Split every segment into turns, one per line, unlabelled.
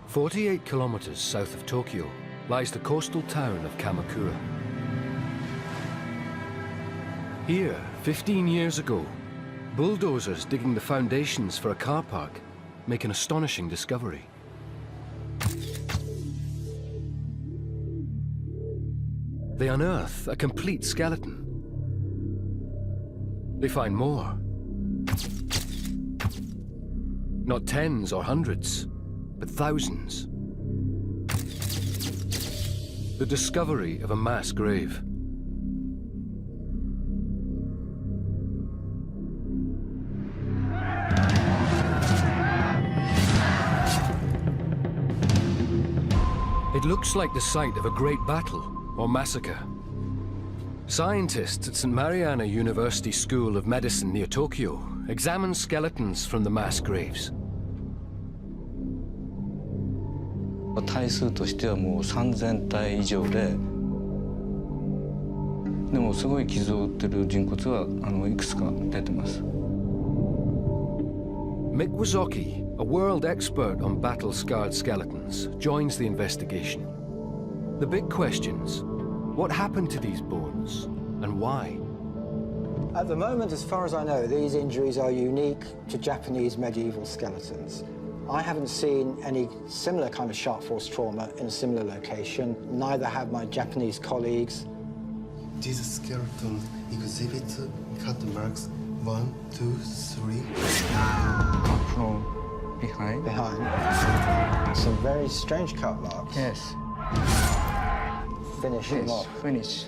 48 kilometers south of Tokyo lies the coastal town of Kamakura. Here, 15 years ago, bulldozers digging the foundations for a car park make an astonishing discovery. They unearth a complete skeleton. They find more. Not tens or hundreds, but thousands. The discovery of a mass grave. It looks like the site of a great battle or massacre. Scientists at St. Mariana University School of Medicine near Tokyo examine skeletons from the mass graves.
体数としてはもう3000体以上で、でもすごい傷を負ってる人骨はいくつか出てます。
Mick Wazocki, a world expert on battle-scarred skeletons, joins the investigation. The big questions: what happened to these bones and why?
At the moment, as far as I know, these injuries are unique to Japanese medieval skeletons. I haven't seen any similar kind of sharp force trauma in a similar location. Neither have my Japanese colleagues.
This skeleton exhibits cut marks 1, 2, 3.
From behind?
Behind. Some very strange cut marks.
Yes.
Finish them off.
Finish.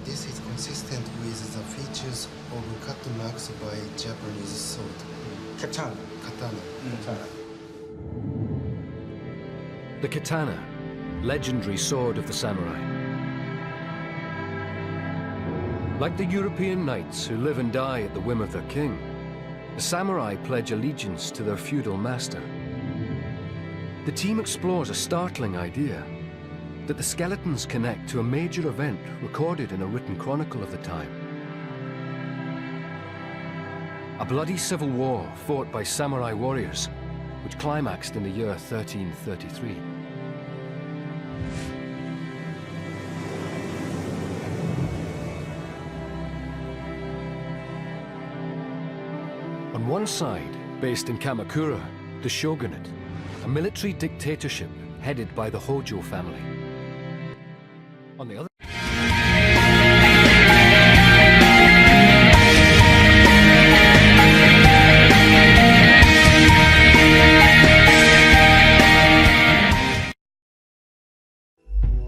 This is consistent with the features of cut marks by Japanese sword.
Katana.
Katana.
Katana.
The katana, legendary sword of the samurai. Like the European knights who live and die at the whim of their king, the samurai pledge allegiance to their feudal master. The team explores a startling idea, that the skeletons connect to a major event recorded in a written chronicle of the time. A bloody civil war fought by samurai warriors, which climaxed in the year 1333. On one side, based in Kamakura, the shogunate, a military dictatorship headed by the Hojo family. On the other,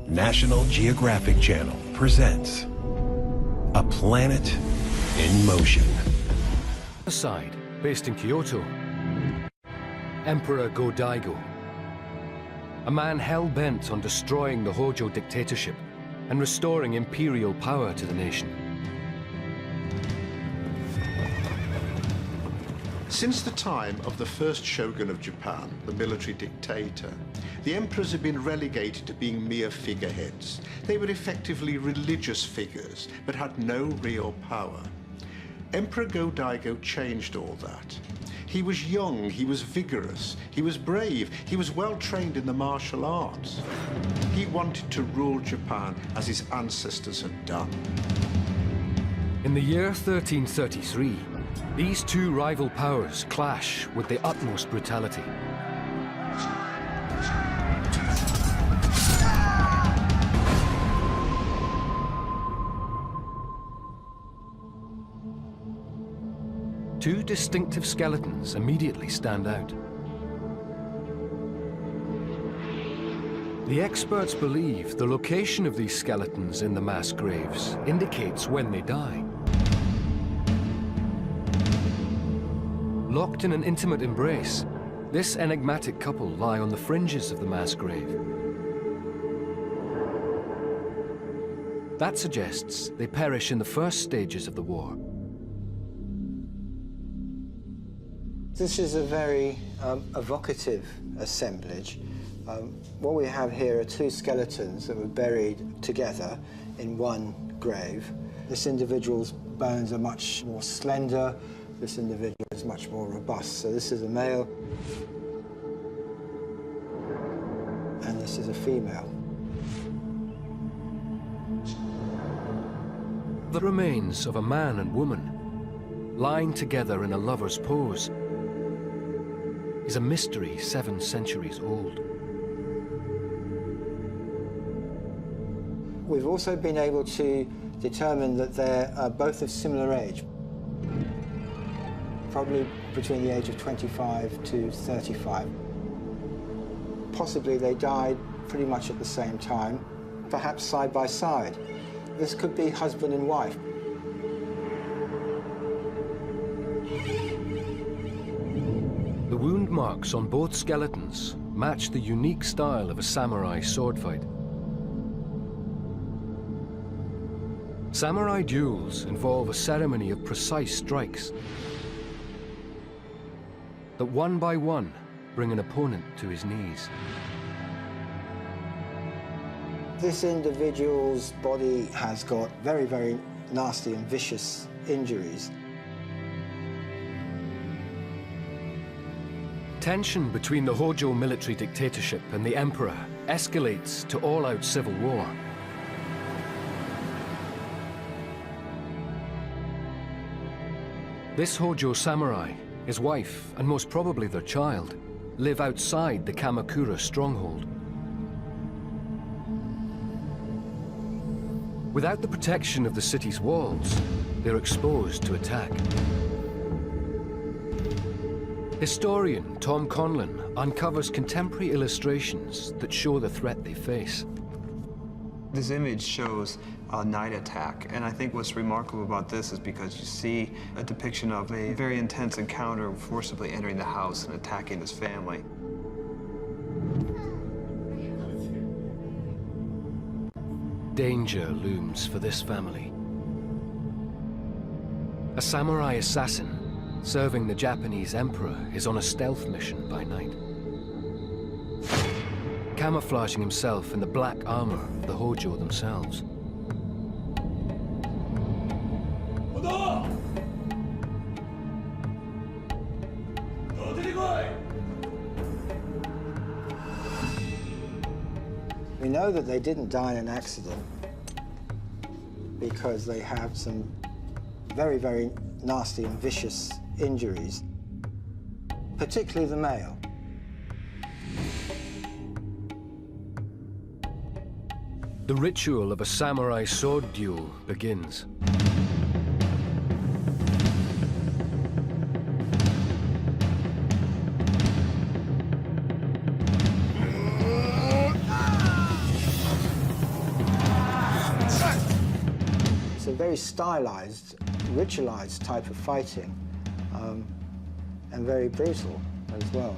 National Geographic Channel presents A Planet in Motion.
side, based in Kyoto, Emperor Go-Daigo, a man hell-bent on destroying the Hojo dictatorship and restoring imperial power to the nation.
Since the time of the first shogun of Japan, the military dictator, the emperors had been relegated to being mere figureheads. They were effectively religious figures, but had no real power. Emperor Go-Daigo changed all that. He was young, he was vigorous, he was brave, he was well trained in the martial arts. He wanted to rule Japan as his ancestors had done.
In the year 1333, these two rival powers clash with the utmost brutality. Two distinctive skeletons immediately stand out. The experts believe the location of these skeletons in the mass graves indicates when they die. Locked in an intimate embrace, this enigmatic couple lie on the fringes of the mass grave. That suggests they perish in the first stages of the war.
This is a very evocative assemblage. What we have here are two skeletons that were buried together in one grave. This individual's bones are much more slender, This individual is much more robust. So this is a male, and this is a female.
The remains of a man and woman, lying together in a lover's pose, is a mystery 7 centuries old.
We've also been able to determine that they're both of similar age, probably between the age of 25 to 35. Possibly they died pretty much at the same time, perhaps side by side. This could be husband and wife.
The wound marks on both skeletons match the unique style of a samurai sword fight. Samurai duels involve a ceremony of precise strikes that one by one bring an opponent to his knees.
This individual's body has got very, very nasty and vicious injuries.
Tension between the Hojo military dictatorship and the emperor escalates to all-out civil war. This Hojo samurai, his wife, and most probably their child, live outside the Kamakura stronghold. Without the protection of the city's walls, they're exposed to attack. Historian Tom Conlon uncovers contemporary illustrations that show the threat they face.
This image shows a night attack, and I think what's remarkable about this is because you see a depiction of a very intense encounter forcibly entering the house and attacking his family.
Danger looms for this family. A samurai assassin serving the Japanese emperor is on a stealth mission by night, camouflaging himself in the black armor of the Hojo themselves.
We know that they didn't die in an accident because they have some very, very nasty and vicious injuries, particularly the male.
The ritual of a samurai sword duel begins.
It's a very stylized, ritualized type of fighting, and very brutal as well.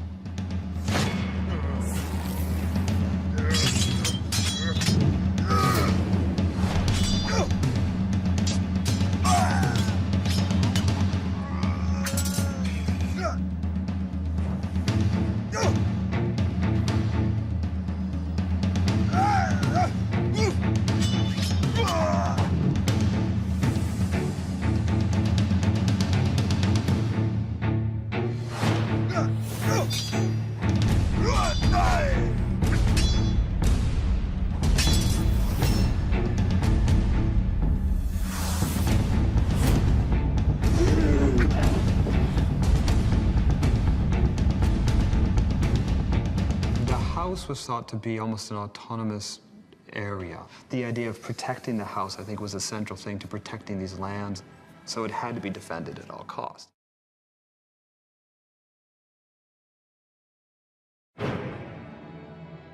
Was thought to be almost an autonomous area. The idea of protecting the house, I think, was a central thing to protecting these lands, so it had to be defended at all costs.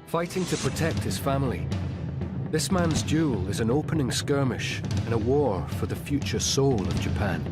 Fighting to protect his family, this man's duel is an opening skirmish in a war for the future soul of Japan.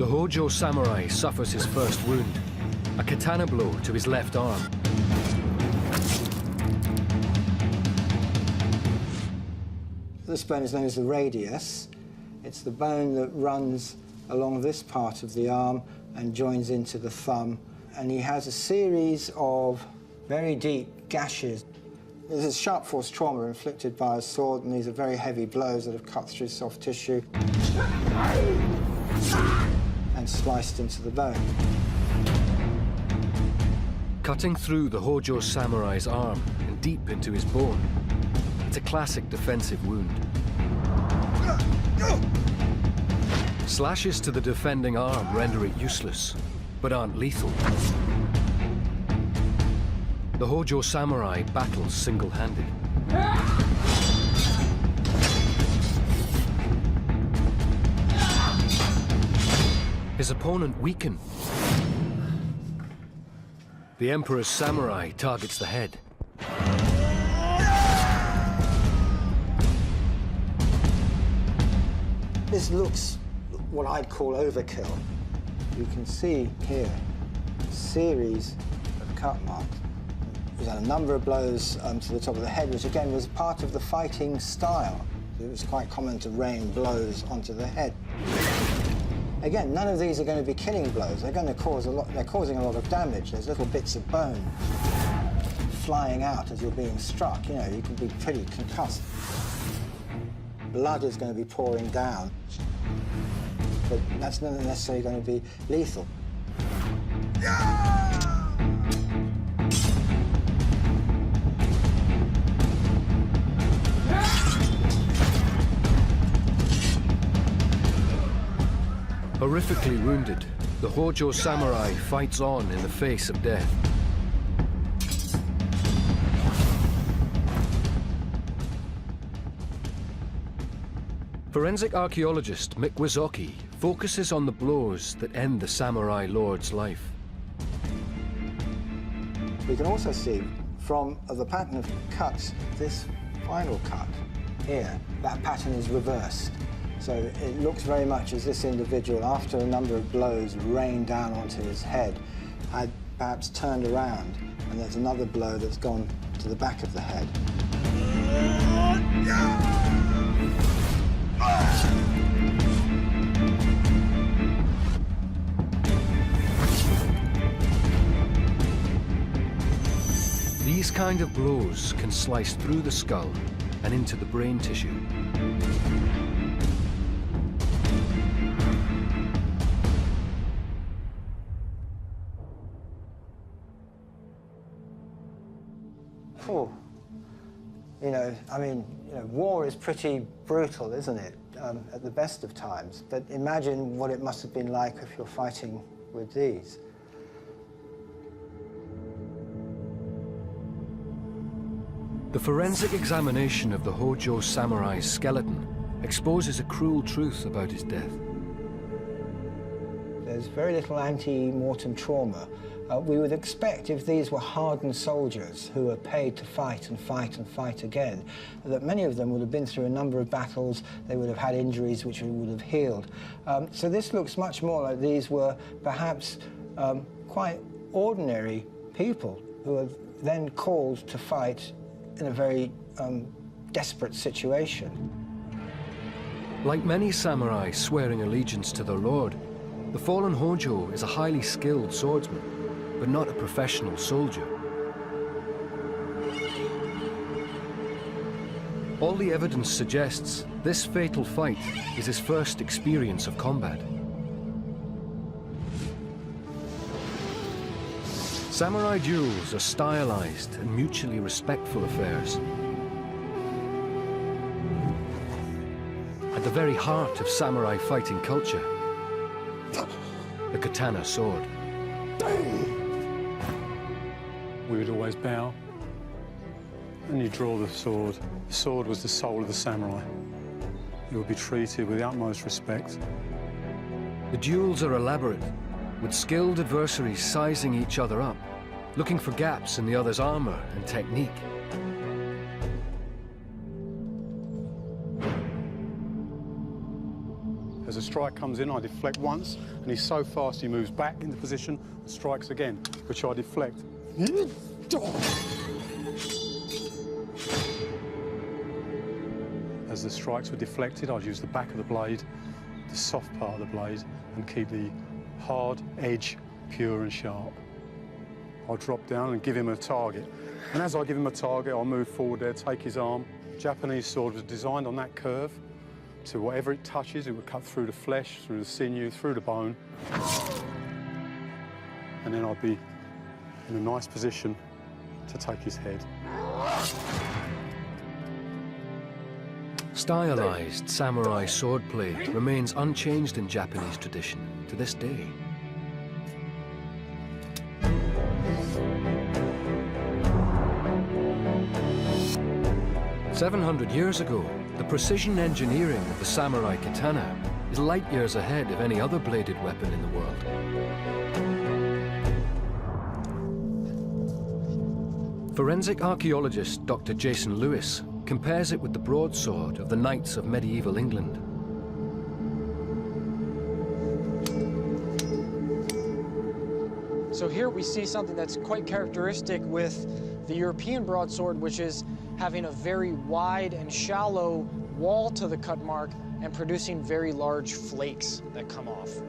The Hojo samurai suffers his first wound, a katana blow to his left arm.
This bone is known as the radius. It's the bone that runs along this part of the arm and joins into the thumb. And he has a series of very deep gashes. This is sharp force trauma inflicted by a sword, and these are very heavy blows that have cut through soft tissue and sliced into the bone.
Cutting through the Hojo samurai's arm and deep into his bone. It's a classic defensive wound. Slashes to the defending arm render it useless, but aren't lethal. The Hojo samurai battles single-handed. His opponent weakened. The Emperor's samurai targets the head.
This looks what I'd call overkill. You can see here a series of cut marks. He's had a number of blows to the top of the head, which again was part of the fighting style. It was quite common to rain blows onto the head. Again, none of these are going to be killing blows. They're going to cause a lot. They're causing a lot of damage. There's little bits of bone flying out as you're being struck. You know, you can be pretty concussed. Blood is going to be pouring down, but that's not necessarily going to be lethal.
Horrifically wounded, the Hojo samurai fights on in the face of death. Forensic archaeologist Mick Wysocki focuses on the blows that end the samurai lord's life.
We can also see from the pattern of cuts, this final cut here, that pattern is reversed. So it looks very much as this individual, after a number of blows rained down onto his head, had perhaps turned around, and there's another blow that's gone to the back of the head.
These kind of blows can slice through the skull and into the brain tissue.
Oh, you know, I mean, you know, war is pretty brutal, isn't it, at the best of times? But imagine what it must have been like if you're fighting with these.
The forensic examination of the Hojo samurai's skeleton exposes a cruel truth about his death.
There's very little ante-mortem trauma. We would expect, if these were hardened soldiers who were paid to fight and fight and fight again, that many of them would have been through a number of battles, they would have had injuries which would have healed. So this looks much more like these were perhaps quite ordinary people who were then called to fight in a very desperate situation.
Like many samurai swearing allegiance to their lord, the fallen Hojo is a highly skilled swordsman, but not a professional soldier. All the evidence suggests this fatal fight is his first experience of combat. Samurai duels are stylized and mutually respectful affairs. At the very heart of samurai fighting culture, the katana sword.
We would always bow, and you draw the sword. The sword was the soul of the samurai. You would be treated with the utmost respect.
The duels are elaborate, with skilled adversaries sizing each other up, looking for gaps in the other's armor and technique.
As a strike comes in, I deflect once, and he's so fast he moves back into position and strikes again, which I deflect. As the strikes were deflected, I'd use the back of the blade, the soft part of the blade, and keep the hard edge pure and sharp. I'll drop down and give him a target. And as I give him a target, I'll move forward there, take his arm. The Japanese sword was designed on that curve, so whatever it touches, it would cut through the flesh, through the sinew, through the bone. And then I'd be in a nice position to take his head.
Stylized samurai swordplay remains unchanged in Japanese tradition to this day. "700 years ago, the precision engineering of the samurai katana is light years ahead of any other bladed weapon in the world. Forensic archaeologist Dr. Jason Lewis compares it with the broadsword of the knights of medieval England.
So here we see something that's quite characteristic with the European broadsword, which is having a very wide and shallow wall to the cut mark and producing very large flakes that come off.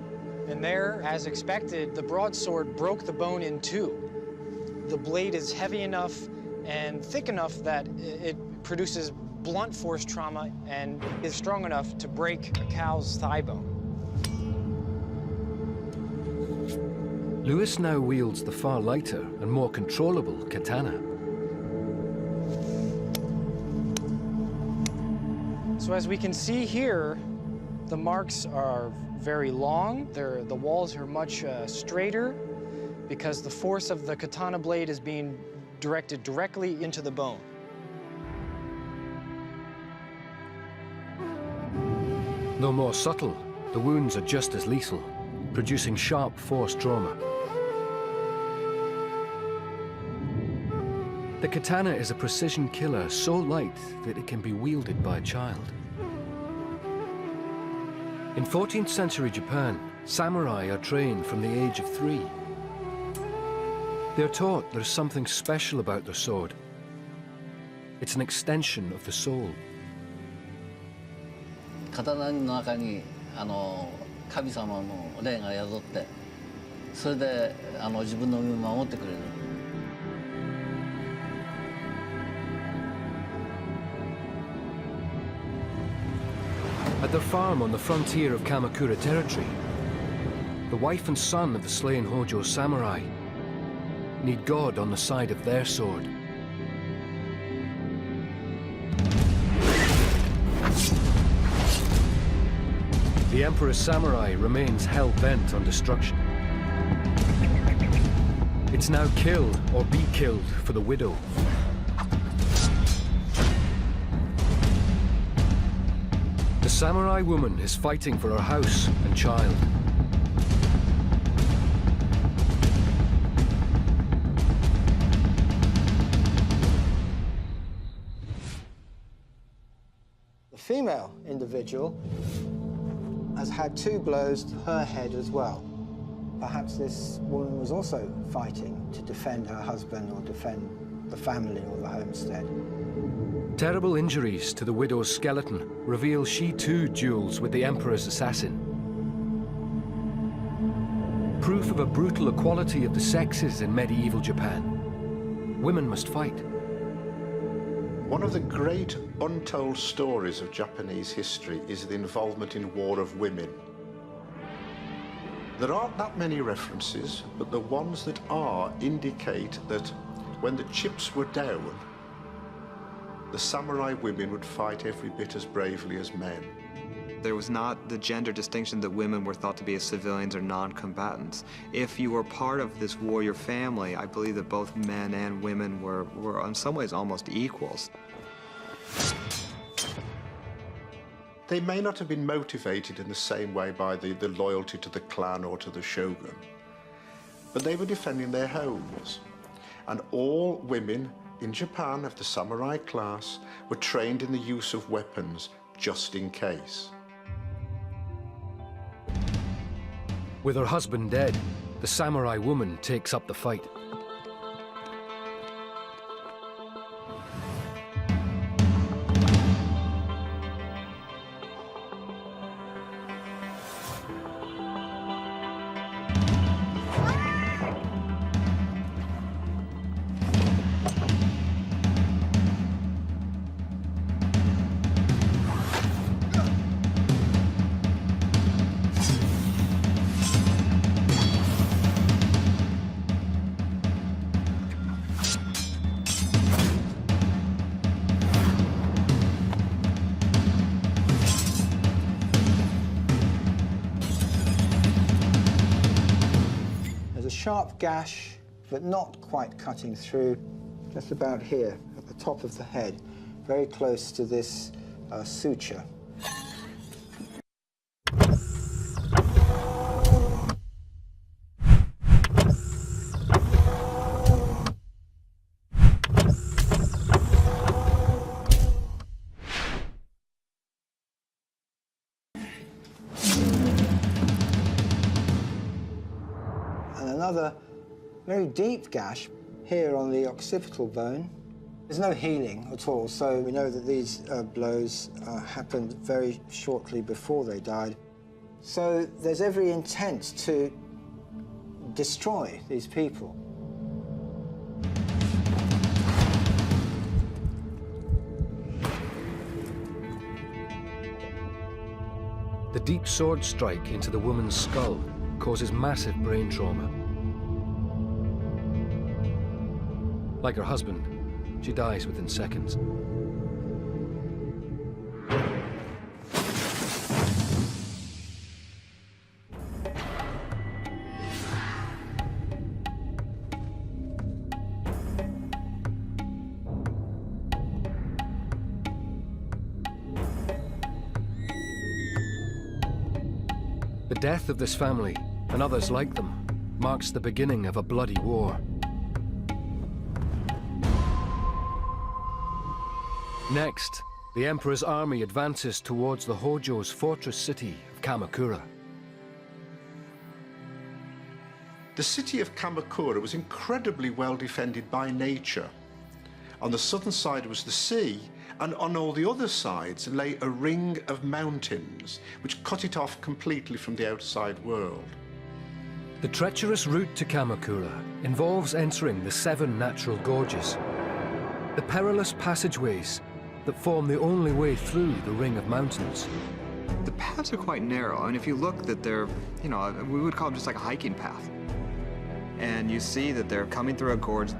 And there, as expected, the broadsword broke the bone in two. The blade is heavy enough and thick enough that it produces blunt force trauma and is strong enough to break a cow's thigh bone.
Lewis now wields the far lighter and more controllable katana.
So as we can see here, the marks are very long. The walls are much straighter because the force of the katana blade is being directed directly into the bone.
Though more subtle, the wounds are just as lethal, producing sharp force trauma. The katana is a precision killer so light that it can be wielded by a child. In 14th century Japan, samurai are trained from the age of 3. They're taught there's something special about their sword. It's an extension of the soul.
刀の中に神様の霊が宿って、それで自分の身を守ってくれる。
At their farm on the frontier of Kamakura territory, the wife and son of the slain Hojo samurai need God on the side of their sword. The Emperor's samurai remains hell-bent on destruction. It's now kill or be killed for the widow. The samurai woman is fighting for her house and child.
The female individual has had 2 blows to her head as well. Perhaps this woman was also fighting to defend her husband or defend the family or the homestead.
Terrible injuries to the widow's skeleton reveal she too duels with the Emperor's assassin. Proof of a brutal equality of the sexes in medieval Japan. Women must fight.
One of the great untold stories of Japanese history is the involvement in War of Women. There aren't that many references, but the ones that are indicate that when the chips were down, the samurai women would fight every bit as bravely as men.
There was not the gender distinction that women were thought to be as civilians or non-combatants. If you were part of this warrior family, I believe that both men and women were in some ways almost equals.
They may not have been motivated in the same way by the loyalty to the clan or to the shogun, but they were defending their homes. And all women in Japan of the samurai class were trained in the use of weapons just in case.
With her husband dead, the samurai woman takes up the fight.
Sharp gash, but not quite cutting through, just about here at the top of the head, very close to this suture. Another very deep gash here on the occipital bone. There's no healing at all, so we know that these blows happened very shortly before they died. So there's every intent to destroy these people.
The deep sword strike into the woman's skull causes massive brain trauma. Like her husband, she dies within seconds. The death of this family, and others like them, marks the beginning of a bloody war. Next, the Emperor's army advances towards the Hojo's fortress city of Kamakura.
The city of Kamakura was incredibly well defended by nature. On the southern side was the sea, and on all the other sides lay a ring of mountains, which cut it off completely from the outside world.
The treacherous route to Kamakura involves entering the 7 natural gorges, the perilous passageways that form the only way through the ring of mountains.
The paths are quite narrow, and if you look that they're, we would call them just like a hiking path. And you see that they're coming through a gorge,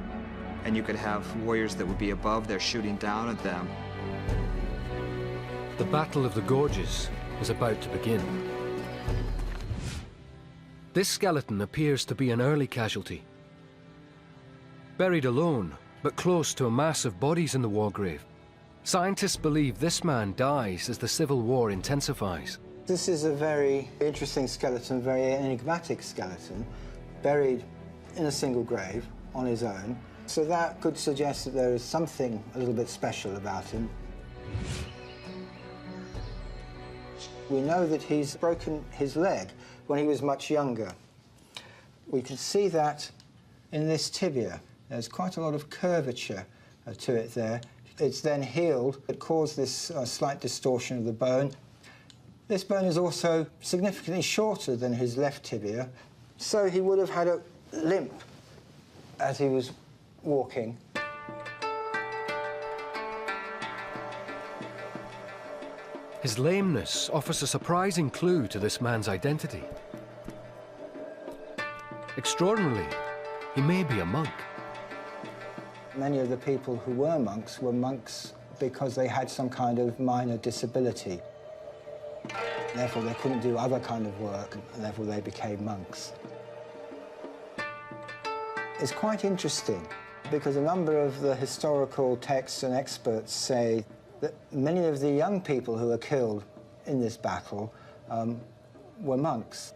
and you could have warriors that would be above there shooting down at them.
The Battle of the Gorges is about to begin. This skeleton appears to be an early casualty. Buried alone, but close to a mass of bodies in the war grave, scientists believe this man dies as the civil war intensifies.
This is a very interesting skeleton, very enigmatic skeleton, buried in a single grave on his own. So that could suggest that there is something a little bit special about him. We know that he's broken his leg when he was much younger. We can see that in this tibia. There's quite a lot of curvature to it there. It's then healed. It caused this slight distortion of the bone. This bone is also significantly shorter than his left tibia, so he would have had a limp as he was walking.
His lameness offers a surprising clue to this man's identity. Extraordinarily, he may be a monk.
Many of the people who were monks because they had some kind of minor disability. Therefore, they couldn't do other kind of work, and therefore they became monks. It's quite interesting because a number of the historical texts and experts say that many of the young people who were killed in this battle were monks.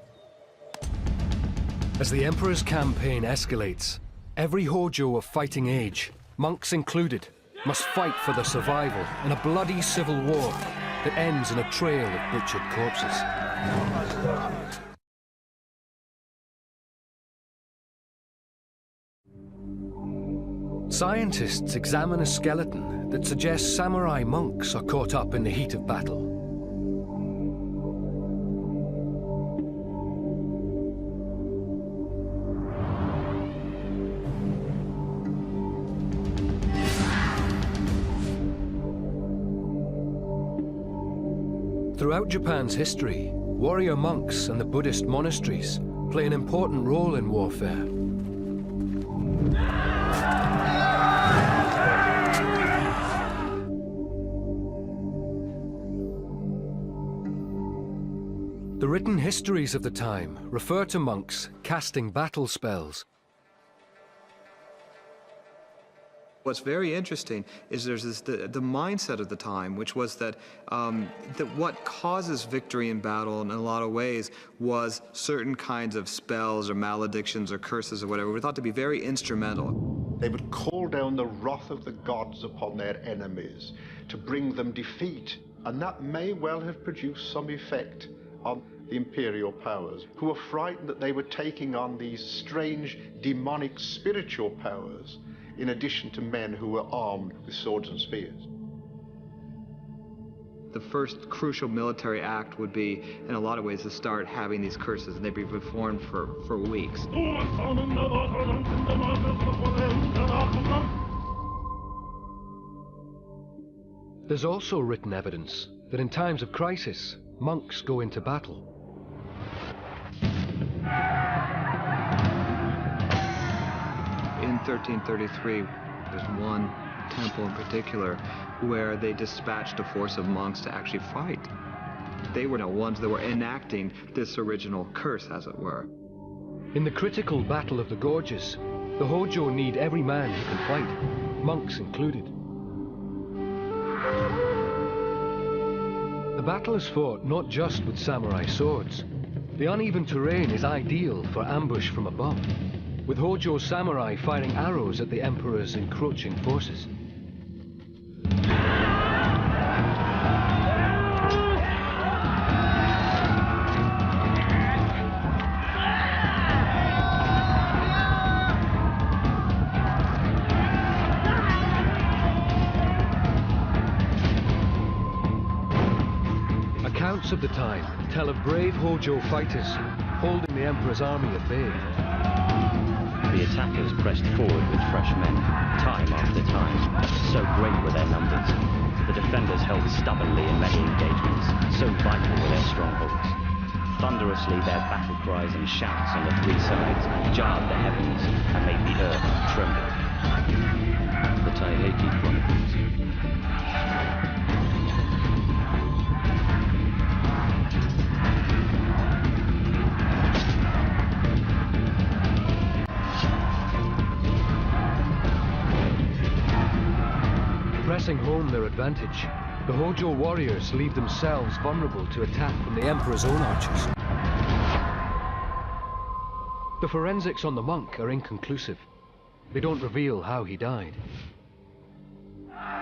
As the Emperor's campaign escalates, every Hojo of fighting age, monks included, must fight for their survival in a bloody civil war that ends in a trail of butchered corpses. Scientists examine a skeleton that suggests samurai monks are caught up in the heat of battle. Throughout Japan's history, warrior monks and the Buddhist monasteries play an important role in warfare. The written histories of the time refer to monks casting battle spells.
What's very interesting is there's the mindset of the time, which was that what causes victory in battle in a lot of ways was certain kinds of spells or maledictions or curses or whatever were thought to be very instrumental.
They would call down the wrath of the gods upon their enemies to bring them defeat, and that may well have produced some effect on the imperial powers, who were frightened that they were taking on these strange demonic spiritual powers in addition to men who were armed with swords and spears.
The first crucial military act would be, in a lot of ways, to start having these curses, and they'd be performed for weeks.
There's also written evidence that in times of crisis, monks go into battle.
In 1333, there's one temple in particular where they dispatched a force of monks to actually fight. They were the ones that were enacting this original curse, as it were.
In the critical Battle of the Gorges, the Hojo need every man who can fight, monks included. The battle is fought not just with samurai swords. The uneven terrain is ideal for ambush from above, with Hojo samurai firing arrows at the emperor's encroaching forces. Accounts of the time tell of brave Hojo fighters holding the emperor's army at bay.
The attackers pressed forward with fresh men, time after time. So great were their numbers. The defenders held stubbornly in many engagements, so vital were their strongholds. Thunderously their battle cries and shouts on the three sides jarred the heavens and made the earth tremble. The Taiheki Chronicles.
Pressing home their advantage, the Hojo warriors leave themselves vulnerable to attack from the emperor's own archers. The forensics on the monk are inconclusive. They don't reveal how he died.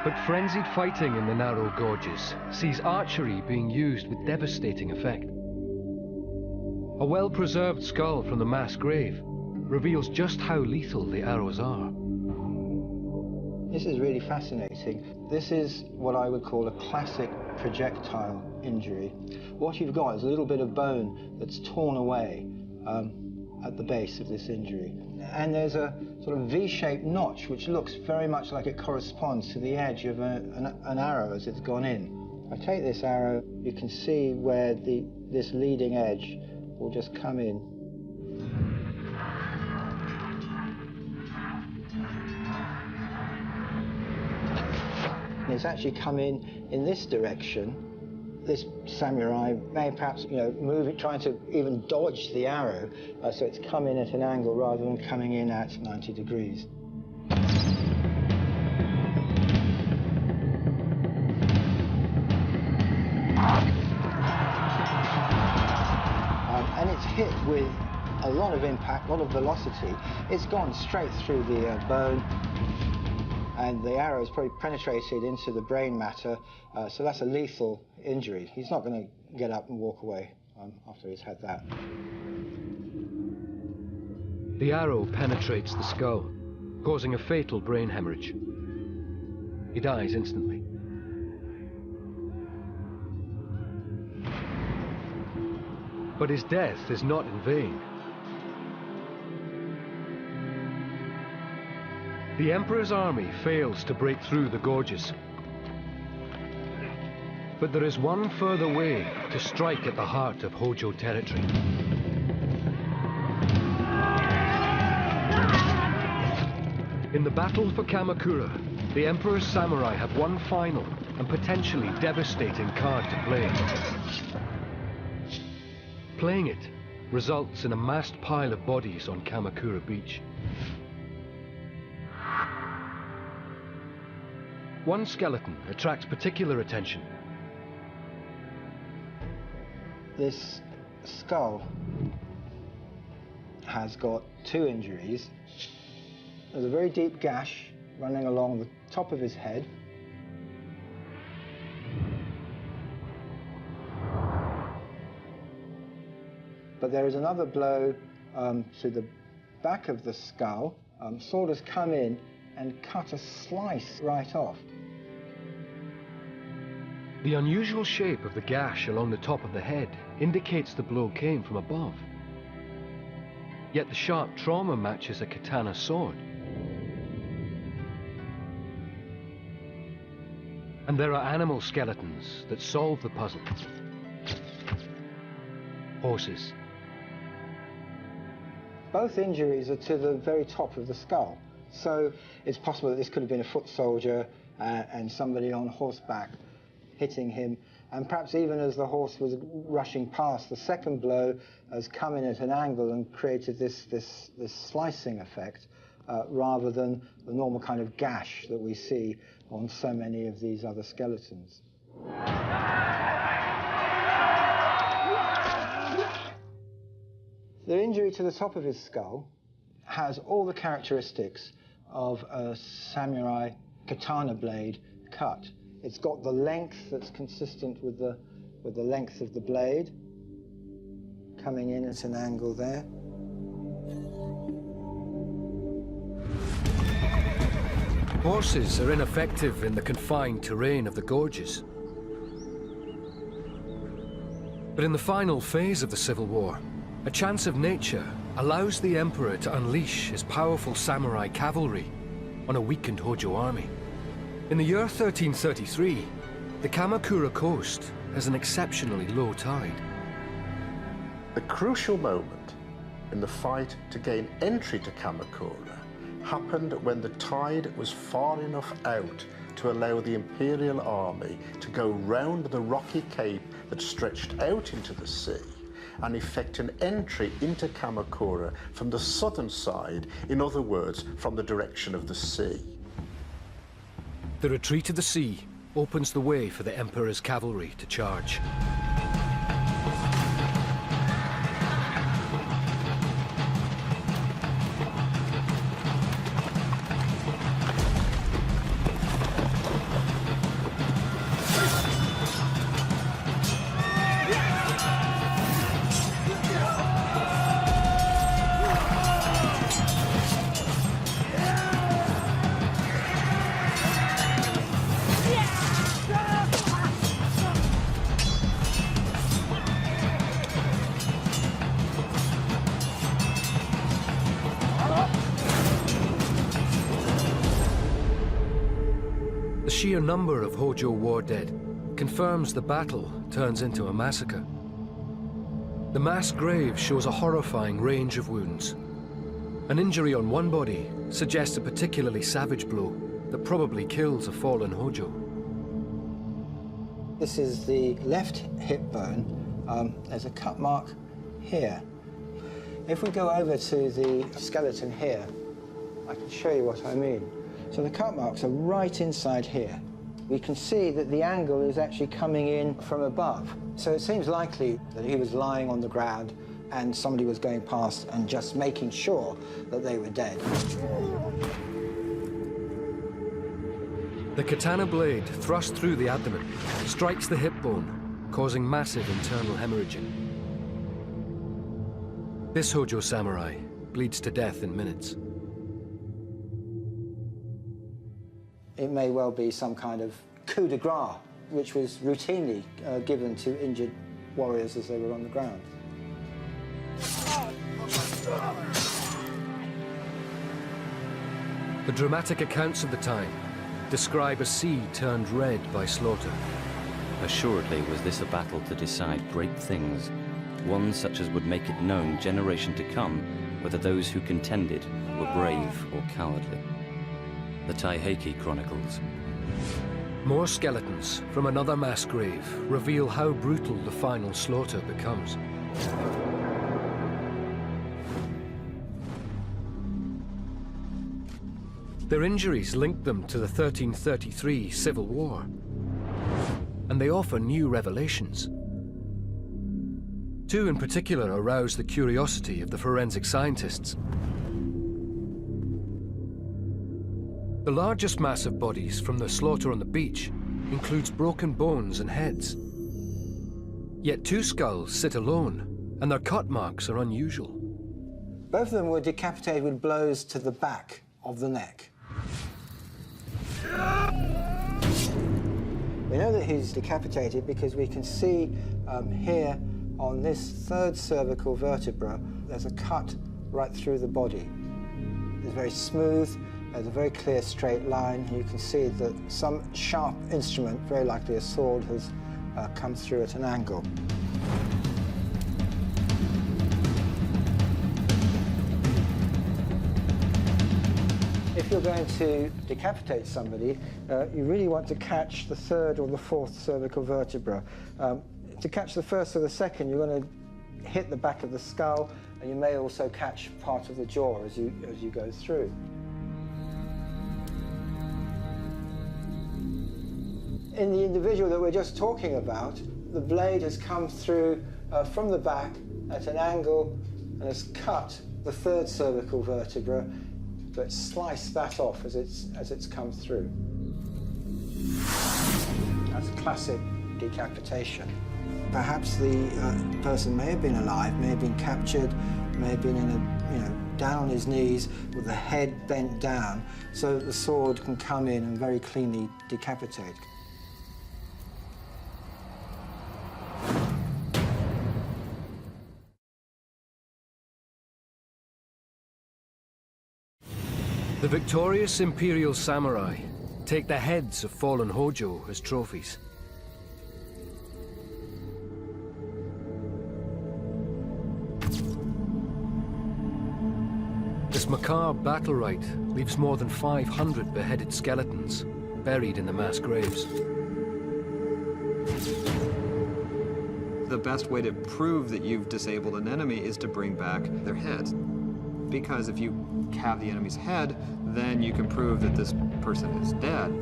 But frenzied fighting in the narrow gorges sees archery being used with devastating effect. A well-preserved skull from the mass grave reveals just how lethal the arrows are.
This is really fascinating. This is what I would call a classic projectile injury. What you've got is a little bit of bone that's torn away at the base of this injury. And there's a sort of V-shaped notch which looks very much like it corresponds to the edge of an arrow as it's gone in. If I take this arrow, you can see where this leading edge will just come in. It's actually come in this direction. This samurai may perhaps, move it, trying to even dodge the arrow, so it's come in at an angle rather than coming in at 90 degrees. And it's hit with a lot of impact, a lot of velocity. It's gone straight through the bone, and the arrow has probably penetrated into the brain matter, so that's a lethal injury. He's not going to get up and walk away after he's had that.
The arrow penetrates the skull. causing a fatal brain hemorrhage. He dies instantly. But his death is not in vain. The Emperor's army fails to break through the gorges. But there is one further way to strike at the heart of Hojo territory. In the battle for Kamakura, the Emperor's samurai have one final and potentially devastating card to play. Playing it results in a massed pile of bodies on Kamakura Beach. One skeleton attracts particular attention.
This skull has got 2 injuries. There's a very deep gash running along the top of his head. But there is another blow to the back of the skull. Sword has come in and cut a slice right off.
The unusual shape of the gash along the top of the head indicates the blow came from above. Yet the sharp trauma matches a katana sword. And there are animal skeletons that solve the puzzle. Horses.
Both injuries are to the very top of the skull. So it's possible that this could have been a foot soldier and somebody on horseback hitting him. And perhaps even as the horse was rushing past, the second blow has come in at an angle and created this slicing effect rather than the normal kind of gash that we see on so many of these other skeletons. The injury to the top of his skull has all the characteristics of a samurai katana blade cut. It's got the length that's consistent with the length of the blade, coming in at an angle there.
Horses are ineffective in the confined terrain of the gorges. But in the final phase of the Civil War, a chance of nature allows the Emperor to unleash his powerful samurai cavalry on a weakened Hojo army. In the year 1333, the Kamakura coast has an exceptionally low tide.
The crucial moment in the fight to gain entry to Kamakura happened when the tide was far enough out to allow the Imperial army to go round the rocky cape that stretched out into the sea and effect an entry into Kamakura from the southern side, in other words, from the direction of the sea.
The retreat to the sea opens the way for the Emperor's cavalry to charge. The sheer number of Hojo war dead confirms the battle turns into a massacre. The mass grave shows a horrifying range of wounds. An injury on one body suggests a particularly savage blow that probably kills a fallen Hojo.
This is the left hip bone. There's a cut mark here. If we go over to the skeleton here, I can show you what I mean. So the cut marks are right inside here. We can see that the angle is actually coming in from above. So it seems likely that he was lying on the ground and somebody was going past and just making sure that they were dead.
The katana blade, thrust through the abdomen, strikes the hip bone, causing massive internal hemorrhaging. This Hojo samurai bleeds to death in minutes.
It may well be some kind of coup de grace, which was routinely given to injured warriors as they were on the ground.
The dramatic accounts of the time describe a sea turned red by slaughter.
Assuredly was this a battle to decide great things, one such as would make it known generation to come whether those who contended were brave or cowardly. The Taiheki Chronicles.
More skeletons from another mass grave reveal how brutal the final slaughter becomes. Their injuries link them to the 1333 Civil War, and they offer new revelations. Two in particular arouse the curiosity of the forensic scientists. The largest mass of bodies from the slaughter on the beach includes broken bones and heads. Yet two skulls sit alone, and their cut marks are unusual.
Both of them were decapitated with blows to the back of the neck. We know that he's decapitated because we can see here on this third cervical vertebra, there's a cut right through the body. It's very smooth, there's a very clear straight line. You can see that some sharp instrument, very likely a sword, has come through at an angle. If you're going to decapitate somebody, you really want to catch the third or the fourth cervical vertebra. To catch the first or the second, you're going to hit the back of the skull, and you may also catch part of the jaw as you go through. In the individual that we're just talking about, the blade has come through from the back at an angle and has cut the third cervical vertebra, but sliced that off as it's come through. That's classic decapitation. Perhaps the person may have been alive, may have been captured, may have been down on his knees with the head bent down, so that the sword can come in and very cleanly decapitate.
The victorious imperial samurai take the heads of fallen Hojo as trophies. This macabre battle rite leaves more than 500 beheaded skeletons buried in the mass graves.
The best way to prove that you've disabled an enemy is to bring back their heads. Because if you have the enemy's head, then you can prove that this person is dead.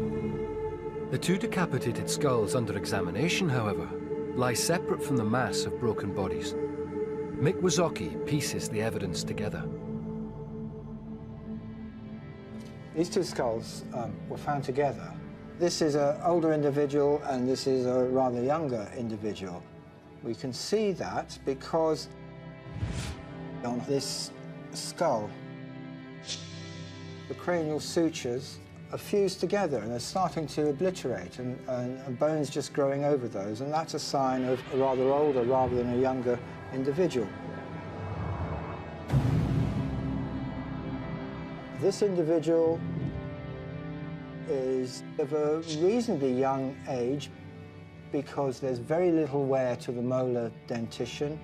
The two decapitated skulls under examination, however, lie separate from the mass of broken bodies. Mick Wazocki pieces the evidence together.
These two skulls were found together. This is an older individual and this is a rather younger individual. We can see that because on this skull, the cranial sutures are fused together and they're starting to obliterate and bones just growing over those, and that's a sign of a rather older rather than a younger individual. This individual is of a reasonably young age because there's very little wear to the molar dentition,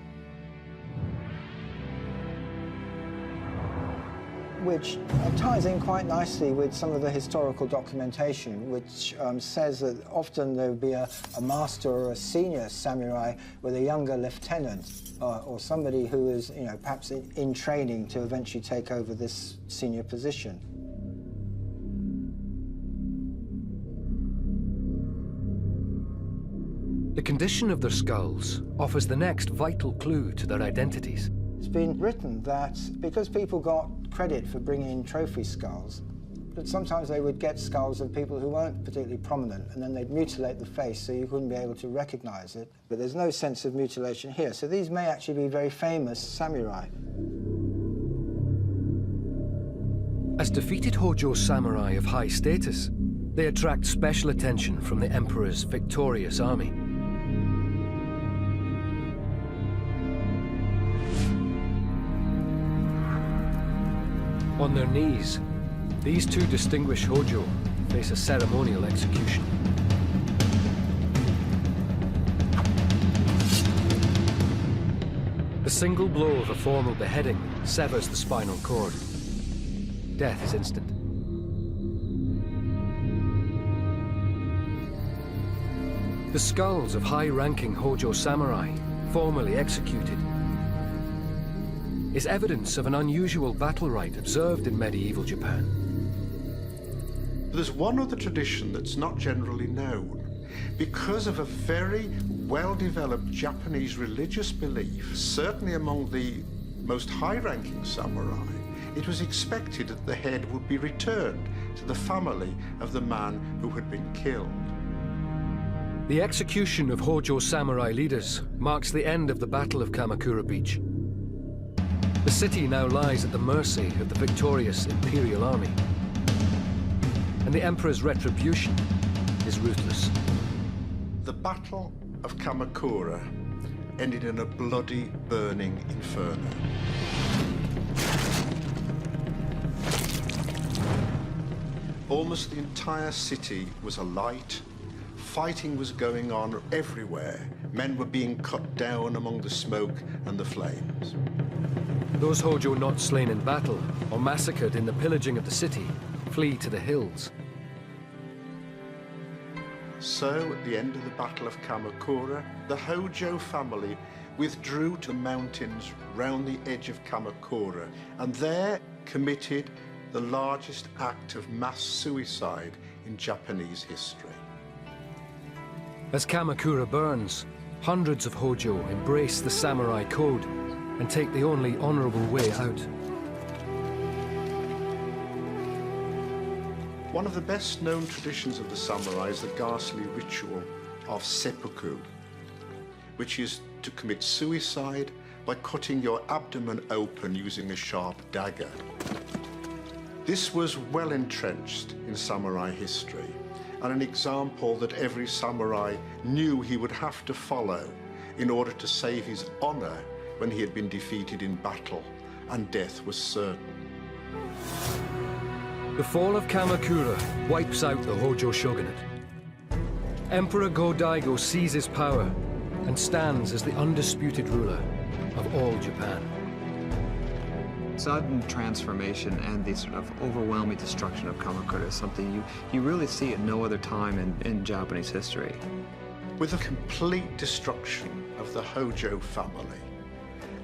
which ties in quite nicely with some of the historical documentation, which says that often there would be a master or a senior samurai with a younger lieutenant or somebody who is, perhaps in training to eventually take over this senior position.
The condition of their skulls offers the next vital clue to their identities.
It's been written that because people got credit for bringing in trophy skulls, that sometimes they would get skulls of people who weren't particularly prominent, and then they'd mutilate the face so you couldn't be able to recognize it. But there's no sense of mutilation here, so these may actually be very famous samurai.
As defeated Hojo samurai of high status, They attract special attention from the Emperor's victorious army. On their knees, these two distinguished Hojo face a ceremonial execution. The single blow of a formal beheading severs the spinal cord. Death is instant. The skulls of high-ranking Hojo samurai, formally executed, is evidence of an unusual battle rite observed in medieval Japan.
There's one other tradition that's not generally known. Because of a very well-developed Japanese religious belief, certainly among the most high-ranking samurai, it was expected that the head would be returned to the family of the man who had been killed.
The execution of Hojo samurai leaders marks the end of the Battle of Kamakura Beach. The city now lies at the mercy of the victorious imperial army. And the Emperor's retribution is ruthless.
The Battle of Kamakura ended in a bloody, burning inferno. Almost the entire city was alight. Fighting was going on everywhere. Men were being cut down among the smoke and the flames.
Those Hojo not slain in battle or massacred in the pillaging of the city flee to the hills.
So, at the end of the Battle of Kamakura, the Hojo family withdrew to the mountains round the edge of Kamakura and there committed the largest act of mass suicide in Japanese history.
As Kamakura burns, hundreds of Hojo embrace the samurai code and take the only honorable way out.
One of the best-known traditions of the samurai is the ghastly ritual of seppuku, which is to commit suicide by cutting your abdomen open using a sharp dagger. This was well entrenched in samurai history, and an example that every samurai knew he would have to follow in order to save his honor when he had been defeated in battle and death was certain.
The fall of Kamakura wipes out the Hojo shogunate. Emperor Go-Daigo seizes power and stands as the undisputed ruler of all Japan.
Sudden transformation and the sort of overwhelming destruction of Kamakura is something you really see at no other time in Japanese history.
With the complete destruction of the Hojo family,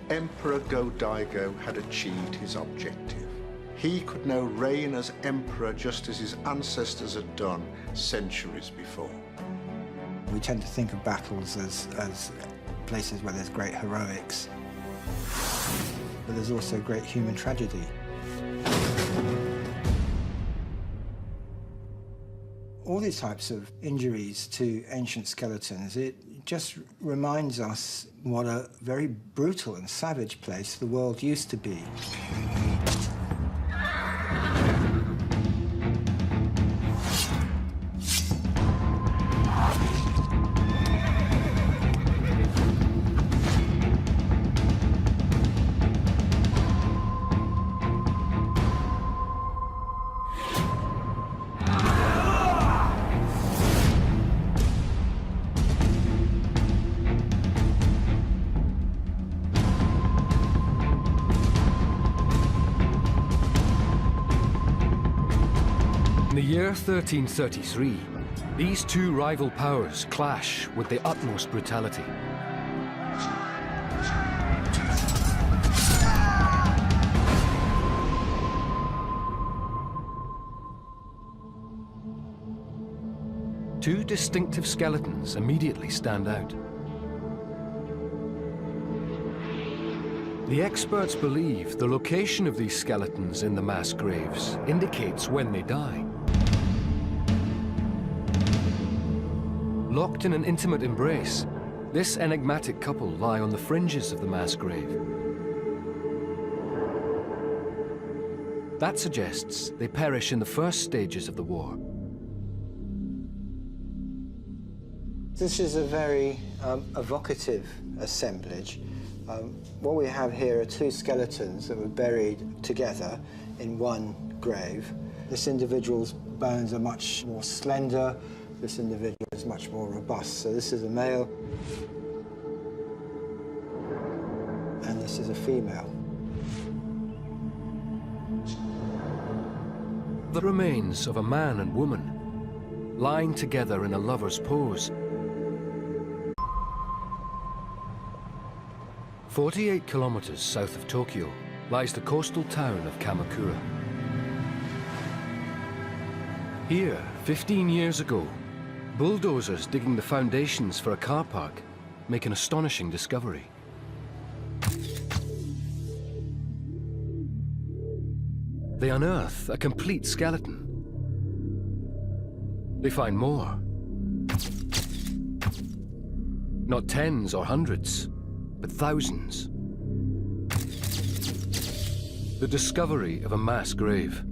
Emperor Go-Daigo had achieved his objective. He could now reign as emperor just as his ancestors had done centuries before.
We tend to think of battles as places where there's great heroics, but there's also great human tragedy. All these types of injuries to ancient skeletons, it just reminds us what a very brutal and savage place the world used to be.
In the year 1333, these two rival powers clash with the utmost brutality. Two distinctive skeletons immediately stand out. The experts believe the location of these skeletons in the mass graves indicates when they die. Locked in an intimate embrace, this enigmatic couple lie on the fringes of the mass grave. That suggests they perish in the first stages of the war.
This is a very evocative assemblage. What we have here are two skeletons that were buried together in one grave. This individual's bones are much more slender. This individual is much more robust. So this is a male, and this is a female.
The remains of a man and woman lying together in a lover's pose. 48 kilometers south of Tokyo lies the coastal town of Kamakura. Here, 15 years ago, bulldozers digging the foundations for a car park make an astonishing discovery. They unearth a complete skeleton. They find more. Not tens or hundreds, but thousands. The discovery of a mass grave.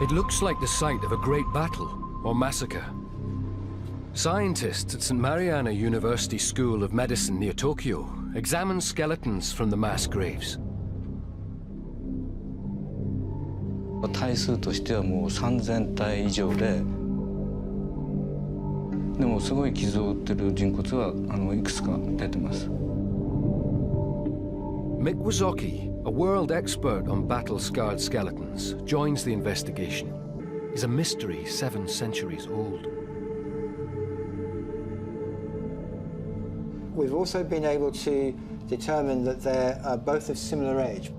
It looks like the site of a great battle or massacre. Scientists at St. Mariana University School of Medicine near Tokyo examine skeletons from the mass graves.
体数としてはもう3000体以上で、でもすごい傷を負ってる人骨はいくつか出てます。
Mick Wazocki, a world expert on battle-scarred skeletons, joins the investigation. He's a mystery 7 centuries old.
We've also been able to determine that they're both of similar age,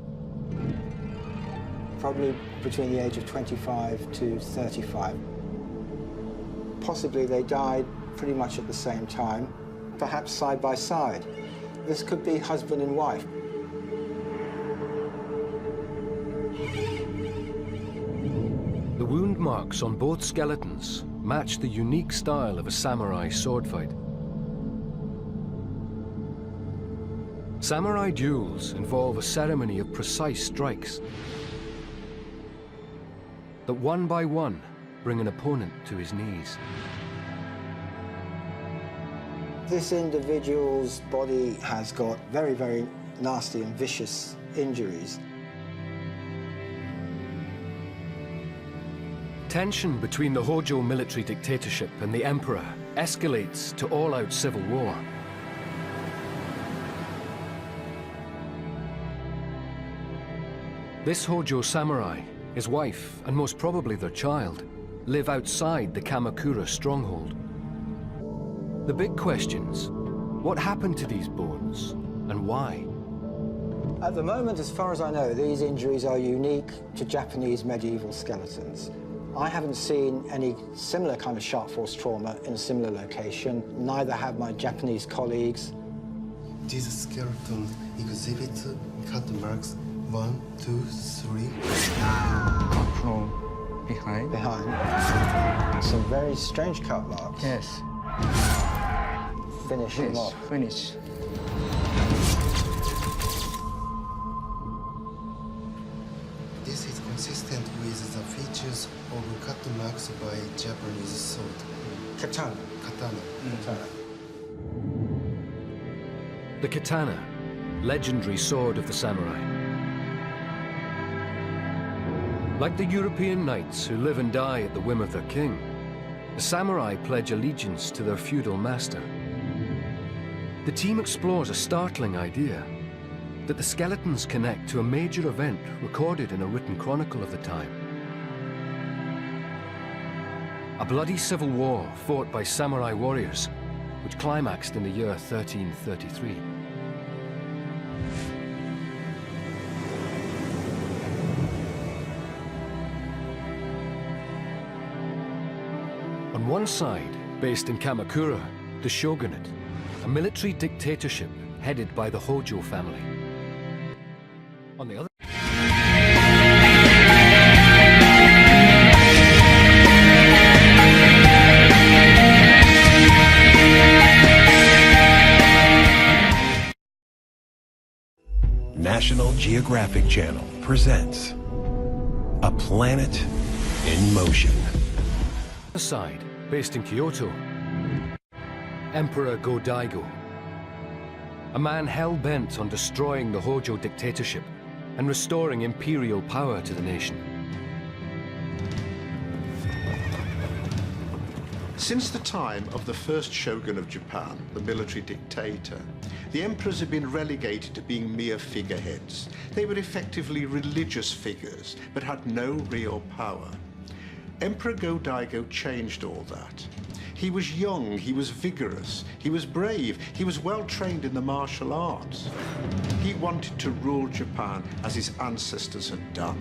probably between the age of 25 to 35. Possibly they died pretty much at the same time, perhaps side by side. This could be husband and wife.
The wound marks on both skeletons match the unique style of a samurai sword fight. Samurai duels involve a ceremony of precise strikes that one by one bring an opponent to his knees.
This individual's body has got very, very nasty and vicious injuries.
Tension between the Hojo military dictatorship and the emperor escalates to all-out civil war. This Hojo samurai, his wife, and most probably their child, live outside the Kamakura stronghold. The big questions: what happened to these bones, and why?
At the moment, as far as I know, these injuries are unique to Japanese medieval skeletons. I haven't seen any similar kind of sharp force trauma in a similar location. Neither have my Japanese colleagues.
This skeleton exhibits cut marks 1, 2, 3.
From behind?
Behind. Some very strange cut marks.
Yes.
Finish him off.
Finish.
This is consistent with the features of cut marks by Japanese sword.
Katana.
Katana.
Katana.
The katana, legendary sword of the samurai. Like the European knights who live and die at the whim of their king, the samurai pledge allegiance to their feudal master. The team explores a startling idea, that the skeletons connect to a major event recorded in a written chronicle of the time. A bloody civil war fought by samurai warriors, which climaxed in the year 1333. On one side, based in Kamakura, the shogunate, a military dictatorship headed by the Hojo family. On the other
Geographic Channel presents A Planet in Motion.
Homicide, based in Kyoto. Emperor Go-Daigo. A man hell-bent on destroying the Hojo dictatorship and restoring imperial power to the nation.
Since the time of the first shogun of Japan, the military dictator, the emperors had been relegated to being mere figureheads. They were effectively religious figures, but had no real power. Emperor Go-Daigo changed all that. He was young, he was vigorous, he was brave, he was well trained in the martial arts. He wanted to rule Japan as his ancestors had done.